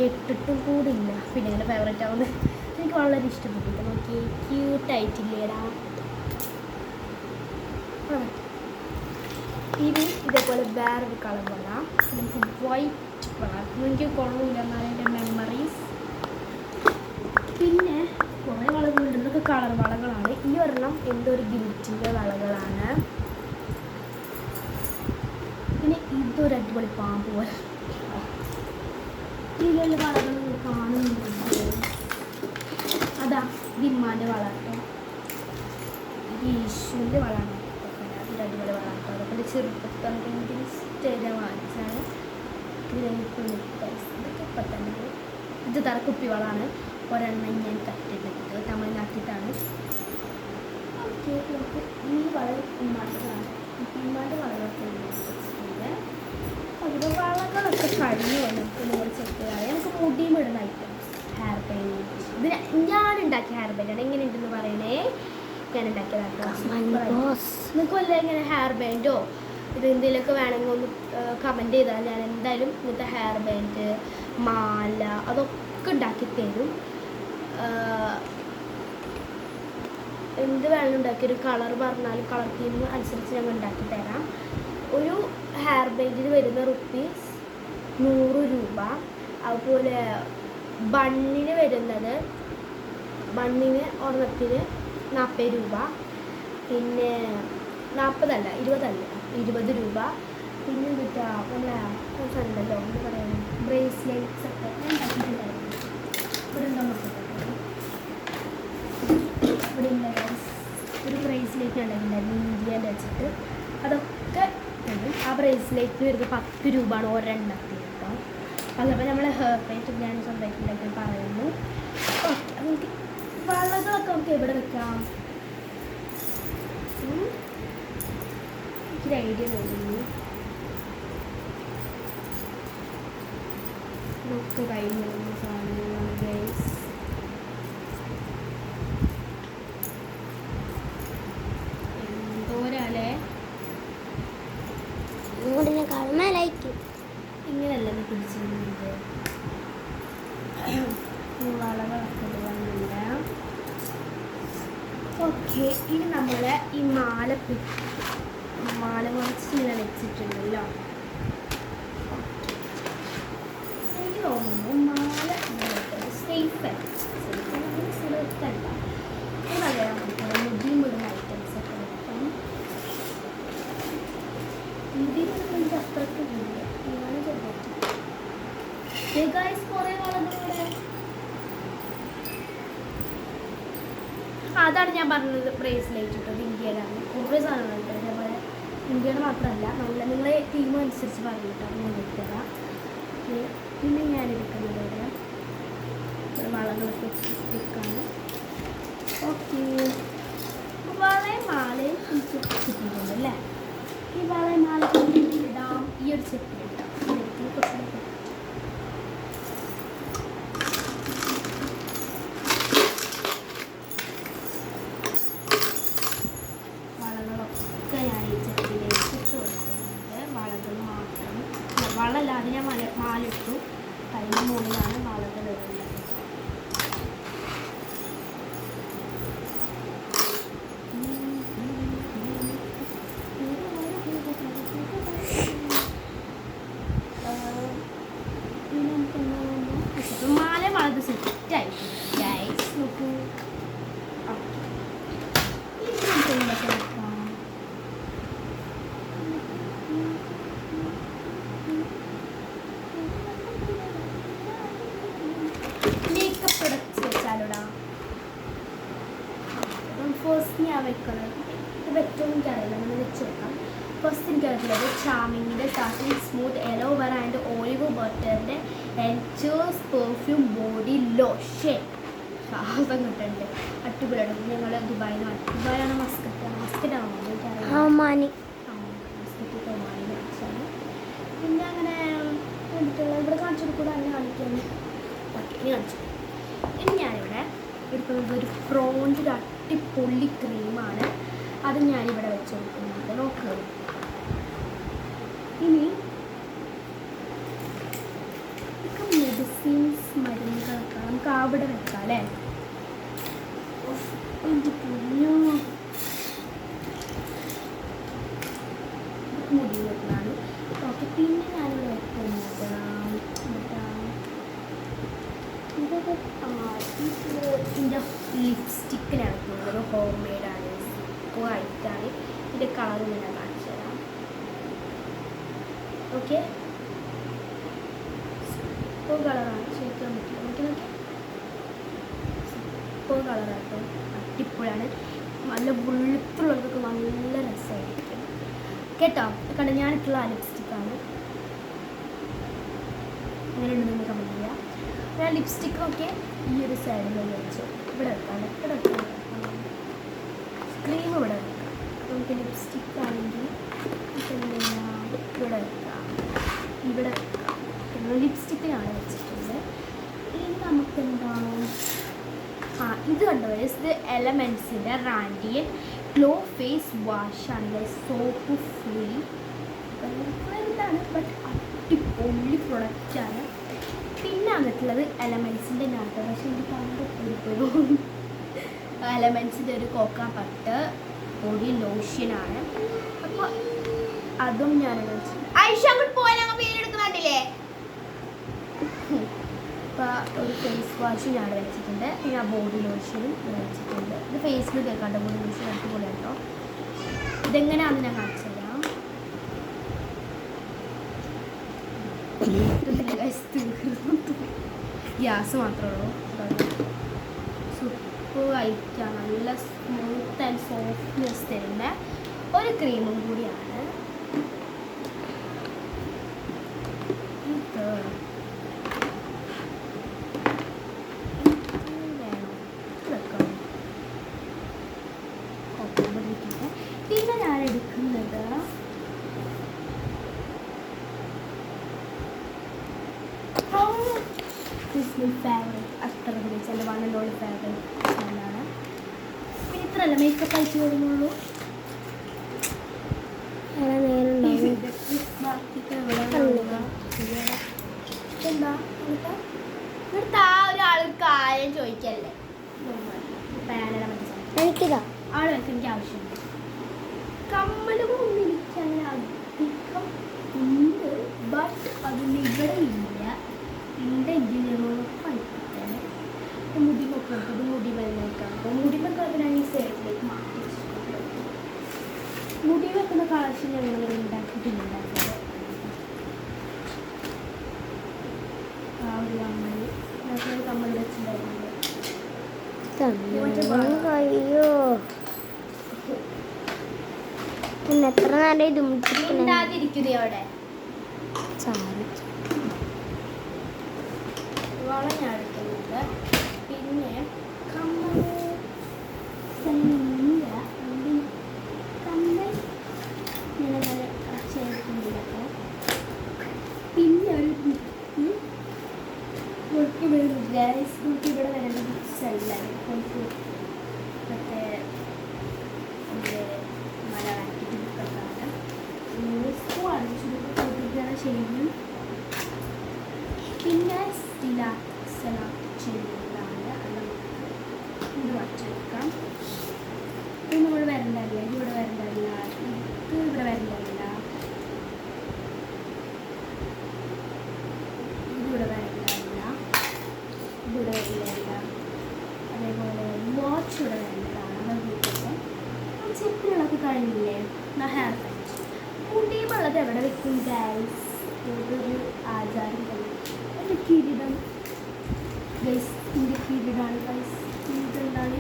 ഇട്ടിട്ടും കൂടില്ല, പിന്നെ എൻ്റെ ഫേവറേറ്റ് ആവുന്നത് എനിക്ക് വളരെ ഇഷ്ടപ്പെട്ടു. നോക്കി ക്യൂട്ടായിട്ടില്ലേടാ. ഇനി ഇതേപോലെ വേറൊരു കളർ വള, നമുക്ക് വൈറ്റ് വള, എനിക്ക് കൊള്ളൂല എന്നാലും എൻ്റെ മെമ്മറീസ്. പിന്നെ കുറേ വളകളുണ്ട്, ഇതൊക്കെ കളർ വളകളാണ്. ഈ ഒരെണ്ണം എന്തോ ഒരു ഗിൽറ്റിൻ്റെ വളകളാണ്. പിന്നെ ഇതൊരു അടിപൊളി പാമ്പ് പോലെ ഇതിലുള്ള വളകൾ കാണുന്നുണ്ട്. അതാ വിമ്മാൻ്റെ വള കേട്ടോ, യേശുവിൻ്റെ വളമാണ്. അതൊരു അടിപൊളി വള കേട്ടോ, അതൊക്കെ എൻ്റെ ചെറുപ്പത്തിൽ ഭയങ്കര ഇഷ്ടമായിട്ട് വാങ്ങിച്ചാണ്. ഇതൊക്കെ ഇപ്പം തന്നെ ഇത് തറ കുപ്പി വളമാണ്. ഒരെണ്ണം ഞാൻ കട്ടിട്ടുണ്ട്, തമിഴ്നാട്ടിലാണ്. ഓക്കെ, നമുക്ക് ഈ വള ഉമ്മാൻ്റെതാണ്, ഉമ്മാൻ്റെ വളകളൊക്കെ ഉണ്ട്. അതിൻ്റെ വളകളൊക്കെ കഴിഞ്ഞു നമുക്ക് നിങ്ങൾ ചെക്ക് ചെയ്യാം. നമുക്ക് മുടിയും ഇടുന്ന ഐറ്റംസ്, ഹെയർ ബാൻഡ്. ഇതിന് ഞാനുണ്ടാക്കിയ ഹെയർ ബാൻഡാണ്, എങ്ങനെയുണ്ടെന്ന് പറയണേ. ഞാൻ ഉണ്ടാക്കിയതാട്ടോ. നിങ്ങൾക്ക് വല്ല ഇങ്ങനെ ഹെയർ ബാൻഡോ ഇത് എന്തെങ്കിലുമൊക്കെ വേണമെങ്കിൽ ഒന്ന് കമൻറ്റ് ചെയ്താൽ ഞാൻ എന്തായാലും ഇങ്ങനത്തെ ഹെയർ ബാൻഡ്, മാല അതൊക്കെ ഉണ്ടാക്കി തരും. എന്ത് വേണം ഉണ്ടാക്കിയൊരു കളർ പറഞ്ഞാലും കളർ തീം അനുസരിച്ച് ഞങ്ങൾ ഉണ്ടാക്കി തരാം. ഒരു ഹെയർ ബാൻഡിന് വരുന്ന റുപ്പീസ് 100 രൂപ. അതുപോലെ ബണ്ണിന് വരുന്നത്, ബണ്ണിന് ഒരെണ്ണത്തിന് 40 രൂപ. പിന്നെ 40 അല്ല 20 രൂപ. പിന്നെ കിട്ടുക നല്ല ഉണ്ടല്ലോ, എന്താ പറയുക, ബ്രേസ്ലെറ്റ്സ് ഒക്കെ ഉണ്ടാക്കിയിട്ടുണ്ടായിരുന്നു. ഇവിടെ ഉണ്ടോ നോക്കട്ടെ. ഇവിടെ ഉണ്ട് guys. ഒരു ബ്രേസ്ലെറ്റ് ഉണ്ടായിട്ടുണ്ടായിരുന്നു ഇന്ത്യയിൽ വെച്ചിട്ട്. അതൊക്കെ ഉണ്ട്. ആ ബ്രേസ്ലെറ്റിന് വരുന്നത് 10 രൂപയാണ് ഒരെണ്ണത്തിന് കേട്ടോ. അതപ്പോൾ നമ്മൾ ഹെയർ പ്ലേറ്റ് ഞാൻ സ്വന്തമായിട്ടുണ്ടാക്കാൻ പറയുന്നു. ഓക്കെ, നമുക്ക് വളകളൊക്കെ നമുക്ക് എവിടെ വെക്കാം? എനിക്കൊരു ഐഡിയ തോന്നുന്നു. ഇതൊക്കെ കഴിഞ്ഞ സാധനങ്ങളാണ് ഗൈസ്. എന്തോരാലേ ഇങ്ങോട്ടിനെക്കാളും മേലായിരിക്കും. ഇങ്ങനെയല്ല പിടിച്ചിരുന്നത്. വളകളൊക്കെ ഇടുന്നുണ്ട്. ഓക്കെ, ഇനി നമ്മൾ ഈ മാല കുറച്ച് ഇങ്ങനെ വെച്ചിട്ടുണ്ടല്ലോ. എനിക്ക് തോന്നുന്നു മാല സേഫ് അല്ല മുടിയും വിടുന്ന ഐറ്റംസ് ഒക്കെ വെക്കാം. മുടിയിൽ അത്രയ്ക്ക് ഇല്ല. കുറേ വളകളുടെ അതാണ് ഞാൻ പറഞ്ഞത്. ബ്രേസ്ലെറ്റ് ഇട്ടത് ഇന്ത്യയിലാണ്. കുറേ സാധനങ്ങളുണ്ട്. അതേപോലെ ഇന്ത്യയുടെ മാത്രമല്ല, നല്ല നിങ്ങളെ ടീം അനുസരിച്ച് പറഞ്ഞിട്ടാണ് ഞാൻ എടുത്തതാണ്. പിന്നെ ഞാൻ എടുക്കുന്നത് ഇവിടെ വളകളൊക്കെ വെക്കാണ്. ഓക്കെ, വളയും മാലയും കിട്ടിയിട്ടുണ്ട് അല്ലേ? ഈ വളയും മാല ഇടാം. ഈ ഒരു സെറ്റ് ഇടാം. വളകളൊക്കെ ഞാൻ ഈ സെറ്റിലേക്ക് ഇട്ട് കൊടുക്കുന്നുണ്ട്. വളകൾ മാത്രം വളല്ലാതെ ഞാൻ മാലിട്ടു. അതിന് മുകളിലാണ് വളകൾ ഇടുന്നത്. മാല വളരെ സെറ്റായിട്ട് ഗൈസ് നോക്കൂ. Makeup products വെച്ചാലോടാ. ഫസ്റ്റ് ഞാൻ വെക്കണം. ഇത് വെച്ചോന്നും എനിക്കറിയില്ല, നമ്മൾ വെച്ച് വെക്കാം. ഫസ്റ്റ് എനിക്കറിയുള്ളത് ചാമിങ്ങിൻ്റെ starting smooth aloe vera and olive ബട്ടറിൻ്റെ എൻചേഴ്സ് പെർഫ്യൂം ബോഡി ലോഷൻ. ശ്വാസം കിട്ടുന്നുണ്ട്. അടിപൊളിയാണ്. ഞങ്ങൾ ദുബായാണ് മസ്കറ്റാണോ എനിക്കറിയാം. ഒമാനി. മസ്കറ്റ് ഒമാനി വെച്ചാണ്. പിന്നെ അങ്ങനെ കണ്ടിട്ടുള്ള ഇവിടെ കാണിച്ചു കൊടുക്കൂടെ അങ്ങനെ കാണിക്കാൻ. ഓക്കെ, ഇനി കാണിച്ചു. ഇനി ഞാനിവിടെ എടുക്കുന്നത് ഒരു പ്രോണിൻ്റെ ഒരു അടിപൊളി ക്രീമാണ്. അത് ഞാനിവിടെ വെച്ച് കൊടുക്കുന്നുണ്ട്. നോക്കുക. ഇനി മെഡിസിൻസ് മരുന്നുകളൊക്കെ നമുക്ക് അവിടെ വെക്കാം അല്ലേ? മുടി വെക്കാണ്. ഓക്കെ, പിന്നെ ഞാനിവിടെ വെക്കുന്നത് ഇതിൻ്റെ ലിപ്സ്റ്റിക്കിനാണ് വെക്കുന്നത്. ഹോം മെയ്ഡാണ്, വൈറ്റാണ്. ഇതിൻ്റെ കളർ ഞാൻ കാണിച്ചു തരാം. ഓക്കെ, ഇപ്പോൾ കളറാണ് ശരിക്കും പറ്റില്ല. നോക്കി ഇപ്പോൾ കളറാട്ടോ. അടിപൊളിയാണ്. നല്ല വെളുത്തുള്ളവർക്കൊക്കെ നല്ല രസമായിരിക്കും കേട്ടോ. കണ്ട ഞാനിട്ടുള്ള ആ ലിപ്സ്റ്റിക്കാണ്. അങ്ങനെ ഉണ്ട് നിങ്ങൾ കമൻറ്റ് ചെയ്യാം. ഞാൻ ലിപ്സ്റ്റിക്കൊക്കെ ഈ ഒരു സൈഡിൽ വെച്ച് ഇവിടെ വെക്കാം. ഇവിടെ വെക്കാം. ക്രീം ഇവിടെ വെക്കാം. നമുക്ക് ലിപ്സ്റ്റിക്ക് ആണെങ്കിൽ ഇവിടെ വെക്കാം. ഇവിടെ വെക്കാം. ലിപ്സ്റ്റിക്കിനാണ് വെച്ചിട്ടുണ്ട്. ഇനി നമുക്ക് എന്താണ് ഇത് കണ്ടോ, ഇത് എലമെൻസിൻ്റെ റാൻഡിയൻ ഗ്ലോ ഫേസ് വാഷാണ്. സോപ്പ് ഫ്രീ ഇതാണ്, ബട്ട് അടിപൊളി പ്രൊഡക്റ്റാണ്. പിന്നെ വന്നിട്ടുള്ളത് എലമെൻസിൻ്റെ നാട്ടോ. പക്ഷേ എനിക്ക് കാണുമ്പോൾ എലമെൻസിൻ്റെ ഒരു കോക്ക പട്ട് ബോഡി ലോഷനാണ്. അപ്പോൾ അതും ഞാൻ പേരെടുക്കുന്നുണ്ടല്ലേ. അപ്പോൾ ഒരു ഫേസ് വാഷ് ഞാൻ വെച്ചിട്ടുണ്ട്. പിന്നെ ആ ബോഡി ലോഷനും വെച്ചിട്ടുണ്ട്. ഇത് ഫേസിൽ തേക്കാണ്ട് ബോഡി ലോഷൻ അടിപൊളി കേട്ടോ. ഇതെങ്ങനെയാണെന്ന് ഞാൻ കാണിച്ചു തരാം. ഗ്യാസ് മാത്രമേ ഉള്ളൂ. സൂപ്പർ ആയിട്ടാണ്, നല്ല സ്മൂത്ത് ആൻഡ് സോഫ്റ്റ്നെസ് തരുന്ന ഒരു ക്രീമും കൂടിയാണ് ഇത്. പിന്നെ ഞാൻ എടുക്കുന്നത് ഫേവറേറ്റ്, അത്ര പിടിച്ച എൻ്റെ 1 and only ഫേവറേറ്റ് സ്മെല്ലാണ്. പിന്നെ ഇത്രയല്ല മേക്കപ്പ് അയച്ചു കൊടുക്കുള്ളൂ. എന്താ ഇവിടുത്തെ ആ ഒരാൾ കാര്യം ചോദിക്കല്ലേ, എനിക്കിതാ ആള് വെക്കാൻ എനിക്ക് ആവശ്യമുണ്ട്. കമ്മലുകളൊന്നും എനിക്ക് അങ്ങനെ അധികം ഉണ്ട്, ബട്ട് അതിന് ഇവിടെ ഇല്ല. ഉണ്ടെങ്കിൽ പഠിപ്പിക്കാൻ മുടിമൊക്കെ അത് മുടി വരുന്നേക്കാം. അപ്പോൾ മുടിമൊക്കെ ഞാൻ ഈ സൈഡിലേക്ക് മാറ്റി വെച്ചിട്ടുണ്ട്. മുടി വെക്കുന്ന കളക്ഷൻ ഞങ്ങൾ ഉണ്ടാക്കിയിട്ടുണ്ടായിരുന്നത്. ആ ഒരു കമ്മൽ വെച്ചിട്ടുണ്ടായിരുന്നത്. അയ്യോ പിന്നെ എത്ര നേരം ഇത് ഉണ്ടാതിരിക്കുന്നത് അവിടെ വള ഞാൻ എടുക്കുന്നത്. പിന്നെ കമ്മൽ കമ്മൽ ഞാൻ നല്ല ചേർക്കുന്നില്ല. പിന്നെ ഒരു ബുക്ക് നമുക്ക് ഇവിടെ വരേണ്ട ബുക്സ് അല്ല, നമുക്ക് മറ്റേ മലയാളത്തിൽ ബുക്കൊക്കെയാണ് സ്കൂൾ അടിച്ചു ചെയ്യും. പിന്നെ ചെയ്യുന്നതാണ്, അത് നമുക്ക് ഇത് വച്ചെടുക്കാം. പിന്നെ ഇവിടെ വരണ്ടല്ല, ഇവിടെ വരണ്ടല്ല, ഇത് ഇവിടെ വരണ്ടല്ല, ഇതിവിടെ വരണ്ടല്ല, ഇതിവിടെ വരില്ല. അതേപോലെ വാച്ച് ഇവിടെ വരേണ്ടതാണ്. അത് ചെപ്പിനുള്ളതൊക്കെ കഴിഞ്ഞില്ലേ. ഹെയർ പാച്ച് മുടിയുമുള്ളത് എവിടെ വെക്കും ഗൈസ്? ഒരു ആചാരം തന്നെ. എൻ്റെ കിരീടം ഗൈസ്, എൻ്റെ കിരീടമാണ് ഗൈസ്. ഇതെന്താണ്?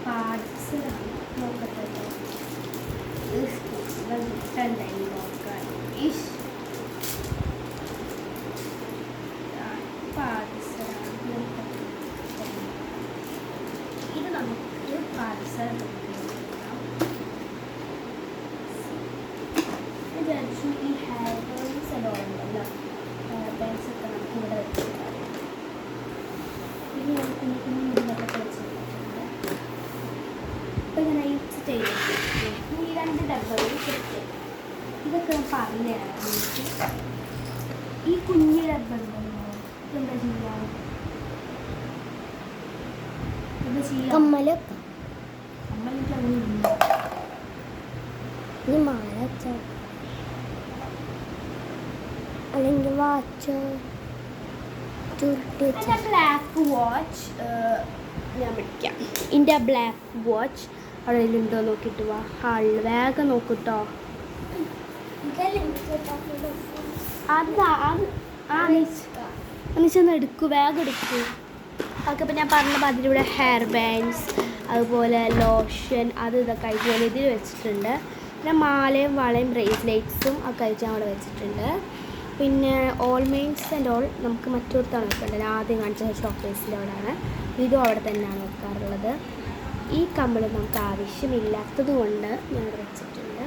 പാർസലാണ്. നോക്കട്ടെ നോക്കാൻ പാർസലാണ്. ഇത് നമുക്ക് പാർസൽ വിചാരിച്ചു. ഈ ഹെയർ ബാൻഡ്സ് ഉണ്ടല്ലോ, ഹെയർ ബാൻഡ്സ് ഒക്കെ നമുക്ക് ഇവിടെ വെച്ചിട്ടുണ്ട്. പിന്നെ കുഞ്ഞു കുഞ്ഞു മുടികളൊക്കെ വെച്ചിട്ടുണ്ട്. അപ്പോൾ ഇങ്ങനെ യൂസ് ചെയ്തിട്ടുണ്ട്. ഈ 2 ഡബ്ബകൾ കിട്ടും. ഇതൊക്കെ ഞാൻ പറഞ്ഞതാണ് എനിക്ക്. ഈ കുഞ്ഞു ഡബ്ബ ഉണ്ടല്ലോ, ഇതെന്താ ചെയ്യാം? എന്താ ചെയ്യാം? കമ്മലൊക്കെ കമ്മലിക്ക് അങ്ങനെ ഇല്ല. ഇനി മാല വെച്ചോ അല്ലെങ്കിൽ വാച്ചോ ചുരുട്ടി വെച്ചോ. ബ്ലാക്ക് വാച്ച് ഞാൻ പിടിക്കാം. എൻ്റെ ബ്ലാക്ക് വാച്ച് അവിടെ ഉണ്ടോ നോക്കിയിട്ട് വാ. ഹാളിൽ വേഗം നോക്കൂട്ടോ. അതാ ചെന്ന് എടുക്കൂ, വേഗം എടുക്കൂ. അതൊക്കെ ഇപ്പം ഞാൻ പറഞ്ഞ അതിലൂടെ ഹെയർ ബാൻഡ്സ്, അതുപോലെ ലോഷൻ, അത് ഇതൊക്കെ ആയിട്ട് ഞാൻ ഇതിൽ വെച്ചിട്ടുണ്ട്. പിന്നെ മാലയും വളയും ബ്രേസ്ലെറ്റ്സും ഒക്കെ ആയിട്ട് ഞാൻ അവിടെ വെച്ചിട്ടുണ്ട്. പിന്നെ ഓൾമെയിൻസ് ആൻഡ് ഓൾ നമുക്ക് മറ്റൊരുത്താണ് വെക്കേണ്ടത്. ആദ്യം കാണിച്ച ഷോക്കേസിൻ്റെ അവിടെയാണ്. ഇതും അവിടെ തന്നെയാണ് വെക്കാറുള്ളത്. ഈ കമ്മൽ നമുക്ക് ആവശ്യമില്ലാത്തത് കൊണ്ട് ഞാൻ അവിടെ വെച്ചിട്ടുണ്ട്.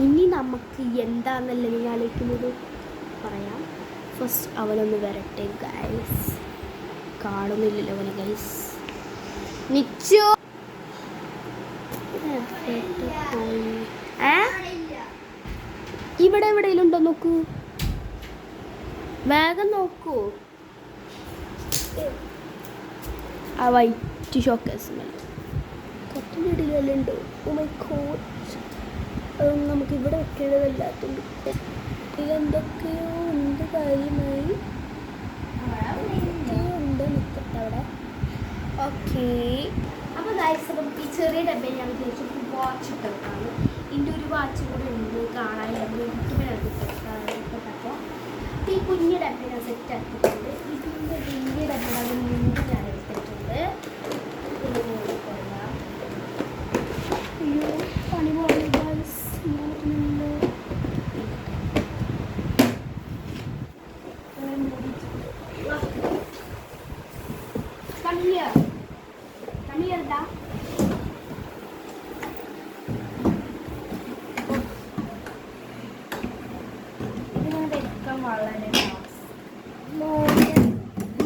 ഇനി നമുക്ക് എന്താണെന്നല്ല നിങ്ങൾ ആലോചിക്കുന്നത് പറയാം. ഫസ്റ്റ് അവനൊന്ന് വരട്ടെ ഗൈസ്. കാണുന്നില്ലല്ലോ അവനെ ഗൈസ്. നിച്ചോ ഇവിടെ എവിടെയെങ്കിലും ഉണ്ടോ നോക്കൂ, വേഗം നോക്കൂ. ആ വൈറ്റ് ഷോക്കേസ് കട്ടിലിടയിലെല്ലാം ഉണ്ട്. ഓ മൈ ഗോഡ്, അതൊന്നും നമുക്ക് ഇവിടെ വെക്കേണ്ടതല്ലാത്തുണ്ട്. ഇതിലെന്തൊക്കെയോ ഉണ്ട് കാര്യമായി ഉണ്ട് നിൽക്കട്ടെ അവിടെ. ഓക്കെ, അപ്പോൾ ഗൈസ്, അപ്പം ഈ ചെറിയ ഡബ്ബയിൽ ഞാൻ വിചാരിച്ചു വാച്ച് ഇട്ടേക്കാണ്. ഇതിൻ്റെ ഒരു വാച്ച് കൂടെ ഉണ്ട് കാണാൻ. യൂട്യൂബിനകത്ത് അപ്പോൾ ഈ കുഞ്ഞു ഡബ്ബ ഞാൻ സെറ്റ് ആക്കിയിട്ടുണ്ട്. ഇതിൻ്റെ വലിയ ഡബ്ബ അത് വളരെ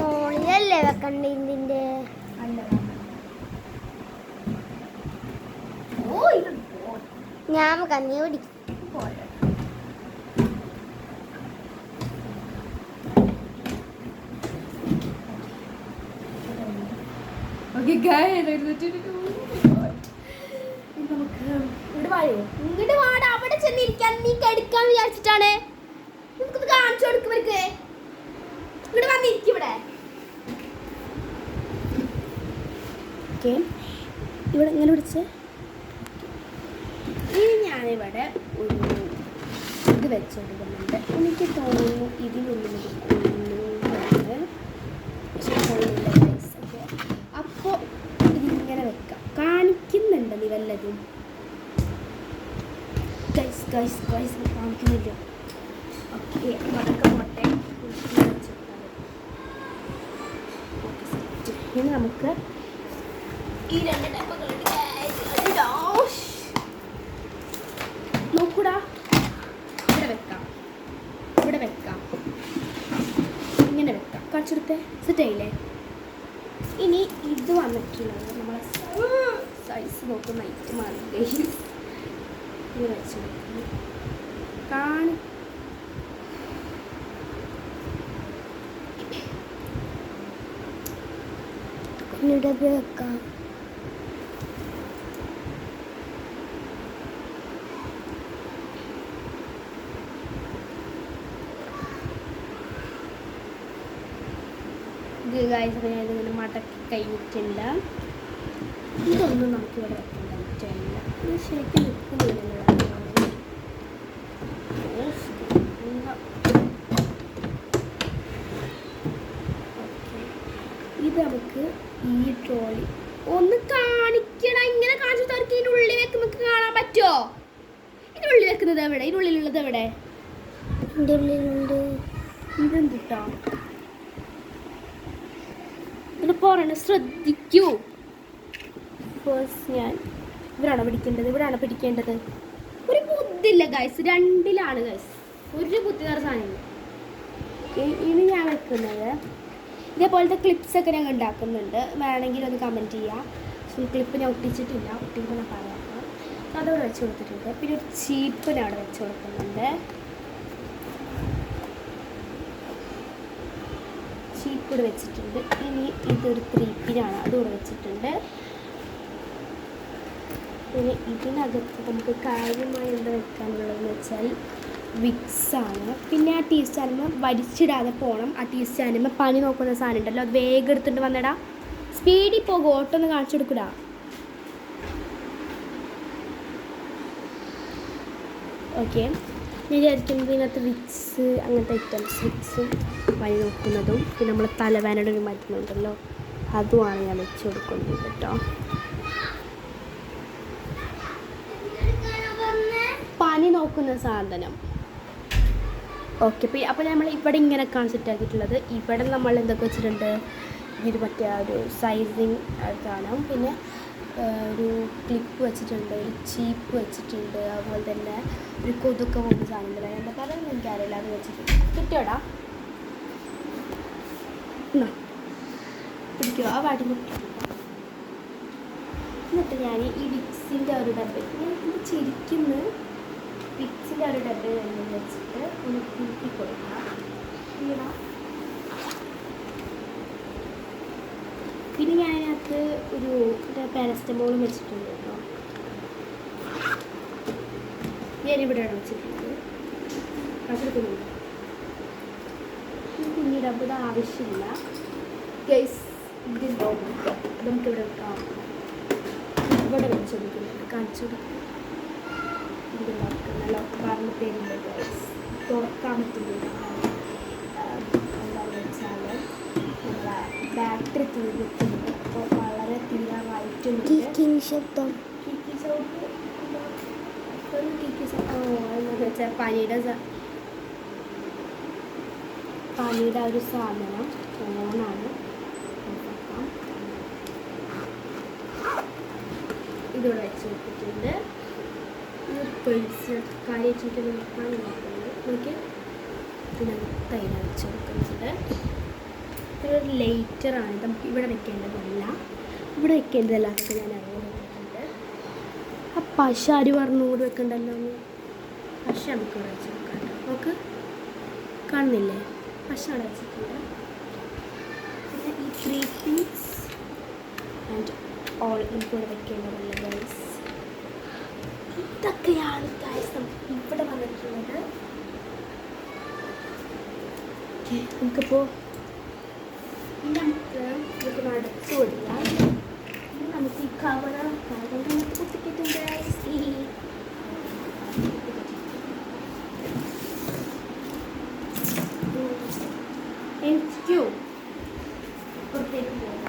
മോളിലല്ലേ വെക്കണ്ട ഇതിന്റെ? അല്ല. ഓ ഇത് ഞാൻ കഞ്ഞി കുടി. പോലെ ഇങ്ങോട്ട് വാടാ, അവിടെ ചെന്നിരിക്കാൻ. നീ കെടുക്കാന്ന് വിചാരിച്ചിട്ടാണ്. നമുക്കിത് കാണിച്ചു കൊടുക്കുവർക്ക്. ഇവിടെ വന്നിരിക്കും ഇവിടെ. ഇവിടെ ഇങ്ങനെ പിടിച്ച് ഇനി ഞാനിവിടെ ഒരു ഇത് വെച്ചെടുക്കുന്നുണ്ട്. എനിക്ക് തോന്നുന്നു ഇതിനുള്ളിൽ അപ്പോൾ ഇതിങ്ങനെ വെക്കാം. കാണിക്കുന്നുണ്ട് നീ വല്ലതും? കാണിക്കുന്നില്ല. ഓക്കെ, അതൊക്കെ പോട്ടെ. ഇനി നമുക്ക് ഈ രണ്ട് ടൈപ്പുകളുണ്ട്. നോക്കൂടാ, ഇവിടെ വെക്കാം, ഇവിടെ വെക്കാം, ഇങ്ങനെ വെക്കാം. കാണിച്ചെടുത്തേ, സെറ്റായില്ലേ? ഇനി ഇത് വന്നിട്ടുള്ളത് നമ്മളെ സൈസ് നോക്കുന്ന ഐറ്റമാണ്. ഇത് വെച്ച് കാണി വെക്കാം. ഇതിങ്ങനെ മടക്കി കഴിഞ്ഞിട്ടില്ല. ഇതൊന്നും നമുക്കിവിടെ വെക്കാൻ പറ്റില്ല. ഇത് ശരിക്കും നിൽക്കുന്നില്ല. ഇത് നമുക്ക് ഈ ട്രോളി ഒന്ന് കാണിക്കണം. ഇങ്ങനെ കാണിച്ചിട്ട് അവർക്ക് ഇതിനുള്ളിൽ വെക്കുന്നത് കാണാൻ പറ്റുമോ? ഇതിനുള്ളിൽ വെക്കുന്നത് എവിടെ? ഇതിനുള്ളിലുള്ളത് എവിടെ? ഇതെന്തിട്ടാ ഇത് പോറണ? ശ്രദ്ധിക്കൂ. ഫേഴ്സ്റ്റ് ഞാൻ ഇവരാണോ പിടിക്കേണ്ടത്? ഇവിടാണോ പിടിക്കേണ്ടത്? ഒരു ബുദ്ധിയില്ല ഗൈസ്. രണ്ടിലാണ് ഗൈസ്. ഒരു ബുദ്ധികാര സാധനമില്ല. ഇനി ഞാൻ വെക്കുന്നത് ഇതേപോലത്തെ ക്ലിപ്സൊക്കെ ഞങ്ങൾ ഉണ്ടാക്കുന്നുണ്ട്. വേണമെങ്കിൽ ഒന്ന് കമൻറ്റ് ചെയ്യാം. ക്ലിപ്പ് ഞാൻ ഒട്ടിച്ചിട്ടില്ല. ഒട്ടിക്കുമ്പോൾ ഞാൻ പറയാം. അതവിടെ വെച്ച് കൊടുത്തിട്ടുണ്ട്. പിന്നെ ഒരു ചീപ്പ് ഞാൻ അവിടെ വെച്ച് കൊടുക്കുന്നുണ്ട്. ചീപ്പ് വെച്ചിട്ടുണ്ട്. ഇനി ഇതൊരു 3 പിനാണ്, അതുകൂടെ വെച്ചിട്ടുണ്ട്. പിന്നെ ഇതിനകത്ത് നമുക്ക് കാര്യമായി എന്താ വെക്കാനുള്ളതെന്ന് വെച്ചാൽ വിക്സാണ്. പിന്നെ ആ ടീ സ്റ്റാൻഡിൽ വലിച്ചിടാതെ പോകണം. ആ ടീ സ്റ്റാൻഡിൽ പണി നോക്കുന്ന സാധനം ഉണ്ടല്ലോ, അത് വേഗം എടുത്തിട്ട് വന്നിടാ. സ്പീഡിൽ പോകും. ഓട്ടൊന്ന് കാണിച്ചു കൊടുക്കൂടാ. ഓക്കെ, ഞാൻ വിചാരിക്കുന്നത് ഇതിനകത്ത് വിക്സ് അങ്ങനത്തെ ഐറ്റംസ്, വിക്സും വഴി നോക്കുന്നതും പിന്നെ നമ്മൾ തലവേനയുടെ ഒരു മരുന്നുണ്ടല്ലോ അതുമാണ് ഞാൻ വെച്ച് കൊടുക്കുന്നത് കേട്ടോ. പനി നോക്കുന്ന സാധനം. ഓക്കെ, അപ്പോൾ നമ്മൾ ഇവിടെ ഇങ്ങനെയൊക്കെയാണ് സെറ്റ് ആക്കിയിട്ടുള്ളത്. ഇവിടെ നമ്മൾ എന്തൊക്കെ വെച്ചിട്ടുണ്ട്? ഇത് മറ്റേ ഒരു സൈസിങ് കാണാം. പിന്നെ ഒരു ക്ലിപ്പ് വെച്ചിട്ടുണ്ട്, ഒരു ചീപ്പ് വെച്ചിട്ടുണ്ട്, അതുപോലെ തന്നെ ഒരു കൊതുക്ക പോകുന്ന സാധനങ്ങൾ എന്താ പറയുന്നത് എനിക്കറിയില്ല, അത് വെച്ചിട്ടുണ്ട്. കിട്ടിയോടാ? പിടിക്കുക ആ വാടി. എന്നിട്ട് ഞാൻ ഈ വിക്സിൻ്റെ ഒരു ഡബ്ബ ഇത് ചിരിക്കുന്നു. വിക്സിൻ്റെ ഒരു ഡബ്ബ വെച്ചിട്ട് ഒന്ന് കൂട്ടി കൊടുക്കാം. പിന്നെ ഞാനതിനകത്ത് ഒരു പാരസ്റ്റമോളും വെച്ചിട്ടുണ്ട് കേട്ടോ. ഞാനിവിടെയാണ് വെച്ചിട്ടുള്ളത്. അതെടുക്കുന്നുണ്ട്. പിന്നീട് അപ്പോൾ ഇത് ആവശ്യമില്ല ഗൈസ്. ഇതിൻ്റെ നമുക്കിവിടെ വെക്കാം. ഇവിടെ വെച്ച് കൊടുക്കുന്നുണ്ട്, കാണിച്ചു കൊടുക്കും. ഇതിലുണ്ടാക്കും നല്ല പറഞ്ഞ പേരുണ്ട് ഗൈസ്. തുറക്കാൻ പറ്റുന്നില്ല. എന്താണെന്ന് വെച്ചാൽ ബാറ്ററി തീർന്നിട്ടുണ്ട്. അപ്പോൾ വളരെ തീരാറായിട്ടുണ്ട്. ശബ്ദം എന്താണെന്ന് വെച്ചാൽ പനിയുടെ ഒരു സാധനം ഓണാണ്. ഇതിവിടെ വെച്ച് കൊടുത്തിട്ടുണ്ട്. പേഴ്സ് കാര്യമായിട്ട് നോക്കാൻ നോക്കുന്നത്. നോക്കി പിന്നെ തൈര് വെച്ച് കൊടുക്കുന്നുണ്ട്. ഇതൊരു ലൈറ്ററാണ്, നമുക്ക് ഇവിടെ വെക്കേണ്ടതല്ല, ഇവിടെ വെക്കേണ്ടതല്ലാത്തൊക്കെ ഞാൻ അങ്ങനെ വെക്കുന്നുണ്ട്. ആ പശ അരി പറഞ്ഞും കൂടി വെക്കണ്ടല്ലോ. പശ നമുക്ക് ഇവിടെ വെച്ച് വെക്കാം. നമുക്ക് കാണുന്നില്ലേ, പശ അവിടെ വെച്ചിട്ടുണ്ട്. പിന്നെ ഈ 3 പീസ് ആൻഡ് ഓൾ നമുക്കിവിടെ വെക്കേണ്ടതല്ല ഗൈസ്. ഇതൊക്കെയാണ് ഗൈസ് നമുക്ക് ഇവിടെ വന്നിട്ടുള്ളത്. നമുക്കിപ്പോൾ നമുക്ക് അടച്ചു കൊടുക്കാം. നമുക്ക് ഈ കവർ കുത്തിക്കിട്ടുണ്ട് ഗൈസ്. എനിക്ക് പുറത്തേക്ക് പോകാം.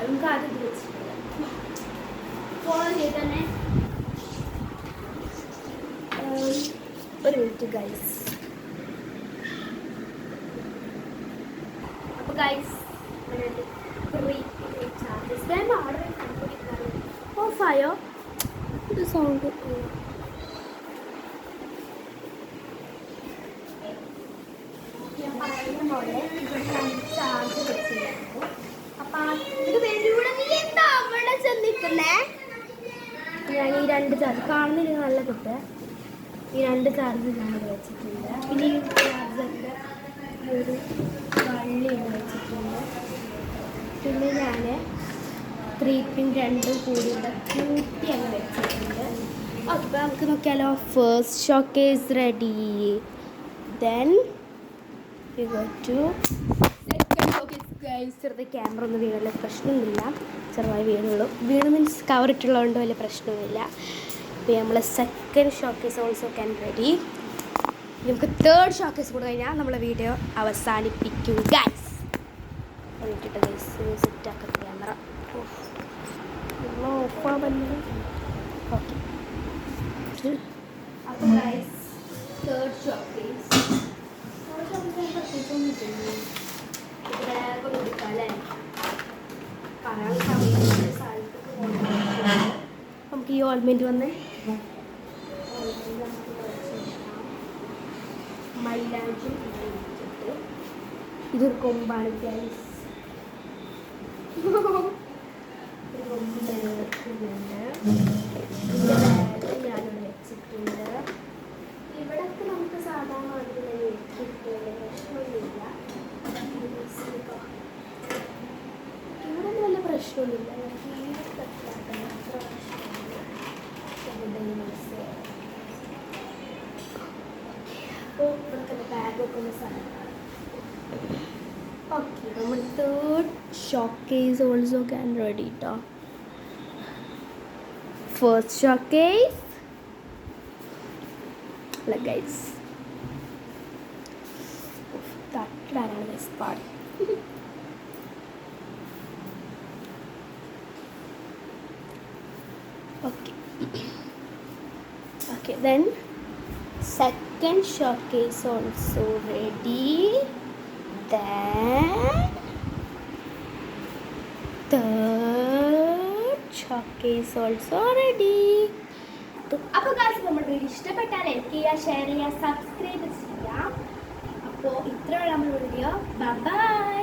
നമുക്ക് ആദ്യം ഇത് വെച്ചിട്ടില്ല, ഫോളോ ചെയ്ത് തന്നെ. ഒരു മിനിറ്റ് ഗൈസ്. അപ്പോൾ ഗൈസ് ചാർജസ് വേണ്ട ഓർഡർ ഓഫായോ ഇത് സൗണ്ട്. ഞാൻ പറയുന്ന പോലെ ഇവിടെ ഞാൻ ചാർജ് വെച്ചിരുന്നു. അപ്പം ഇത് വെളിയൂടെ നീ എന്താ അവിടെ ചെന്നിട്ടുണ്ടേ. ഞാൻ ഈ 2 ചാർജ് കാണുന്നില്ല നല്ല കിട്ടുക. ഈ 2 ചാർജ് ഞാനിവിടെ വെച്ചിട്ടുണ്ട്. പിന്നെ ഈ ചാർജറിൻ്റെ ഒരു വള്ളി ഇവിടെ വെച്ചിട്ടുണ്ട്. പിന്നെ ഞാൻ 3 പിൻ 2 കൂടി ഇവിടെ കൂട്ടി അങ്ങ് വെച്ചിട്ടുണ്ട്. ഓക്കെ, അപ്പോൾ നമുക്ക് നോക്കിയാലോ. First showcase ready. Then you go to second showcase guys. ചെറുത് ക്യാമറ ഒന്നും വീണല്ല, പ്രശ്നമൊന്നുമില്ല. ചെറുതായി വീണുള്ളൂ. വീണ് മീൻസ് കവർ ഇട്ടുള്ളതുകൊണ്ട് വലിയ പ്രശ്നമൊന്നുമില്ല. അപ്പോൾ നമ്മൾ second showcase also can ready. നമുക്ക് തേർഡ് ഷോക്കേസ് കൂടെ കഴിഞ്ഞാൽ നമ്മളെ വീഡിയോ അവസാനിപ്പിക്കും ഗൈസ്. ഇട്ടിട്ട് ഗൈസ് സെറ്റാക്കാം ക്യാമറ. ഓഫാവല്ലേ. ഓക്കെ, അപ്പോൾ ഗൈസ് തേർഡ് ഷോക്കേസ് ബാഗ് കൊടുക്കാം അല്ലേ. പറയാൻ സമയത്ത് സ്ഥലത്തേക്ക് പോകണം. നമുക്ക് ഈ ഓൾമെൻറ്റ് വന്ന് മൈലാഞ്ചി ഇട്ടിട്ട് ഇതൊരു കൊമ്പാണ് ഗൈസ്. ഒരു കൊമ്പ് വെച്ചിട്ടുണ്ട്. ഇതിൻ്റെ ബാഗ് ഞാനിവിടെ വെച്ചിട്ടുണ്ട്. ഇവിടെയൊക്കെ നമുക്ക് സാധാരണ അതിൽ കിട്ടില്ല, പ്രശ്നമൊന്നുമില്ല. ഇവിടെ വല്ല പ്രശ്നമൊന്നുമില്ല. അപ്പോൾ ഇവിടുത്തെ ബാഗൊക്കെ ഒന്ന് സാധനം. ഓക്കെ, നമ്മൾ third showcase also can ready കേട്ടോ. ഫസ്റ്റ് ഷോക്കേസ് അല്ല ഗൈസ്, തട്ടിടാനാണ് ഗൈസ് പാട്. Okay. Okay, then second showcase also ready. Then third showcase also ready. അപ്പോൾ ഗൈസ് നമ്മുടെ വീഡിയോ ഇഷ്ടപ്പെട്ടാൽ ലൈക്ക് ചെയ്യുക, ഷെയർ ചെയ്യുക, സബ്സ്ക്രൈബ് ചെയ്യുക. അപ്പോൾ ഇത്രയുള്ള നമ്മുടെ വീഡിയോ. ബൈ.